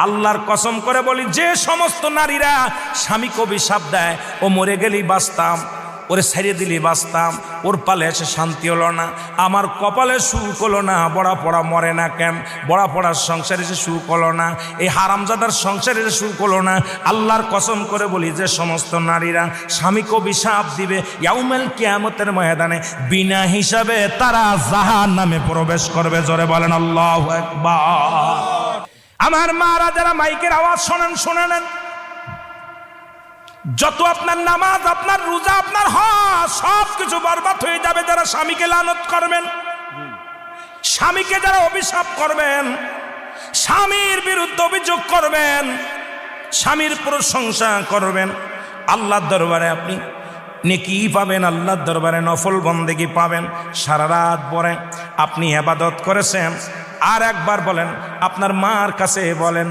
আল্লাহর কসম করে বলি, যে সমস্ত নারীরা স্বামীকে অভিশাপ দেয়, ও মরে গেলেই বাঁচতাম, ওরে ছেড়ে দিলেই বাঁচতাম, ওর পালে এসে শান্তি হলো না, আমার কপালে সুখ হলো না, বড়া পড়া মরে না কেন, বড়া পড়ার সংসারে এসে সুখ হলো না, এই হারামজাদার সংসারে এসে সুখ হলো না, আল্লাহর কসম করে বলি, যে সমস্ত নারীরা স্বামীকে অভিশাপ দিবে, ইয়াউমুল কিয়ামতের ময়দানে বিনা হিসাবে তারা জাহান্নামে প্রবেশ করবে। জোরে বলেন আল্লাহু আকবার। আমার মারা যারা মাইকের আওয়াজ শোনেন, শুনে নেন, যত আপনার নামাজ, আপনার রোজা, আপনার হজ সব কিছু বরবাদ হয়ে যাবে যারা স্বামীকে লানত করবেন, স্বামীকে যারা অভিশাপ করবেন, স্বামীর বিরুদ্ধে অভিযোগ করবেন, স্বামীর প্রশংসা করবেন। আল্লাহর দরবারে আপনি নেকি পাবেন, আল্লাহর দরবারে নফল বন্দেগী পাবেন। সারা রাত পরে আপনি ইবাদত করেছেন, আর একবার বলেন, আপনার মার কাছে বলেন,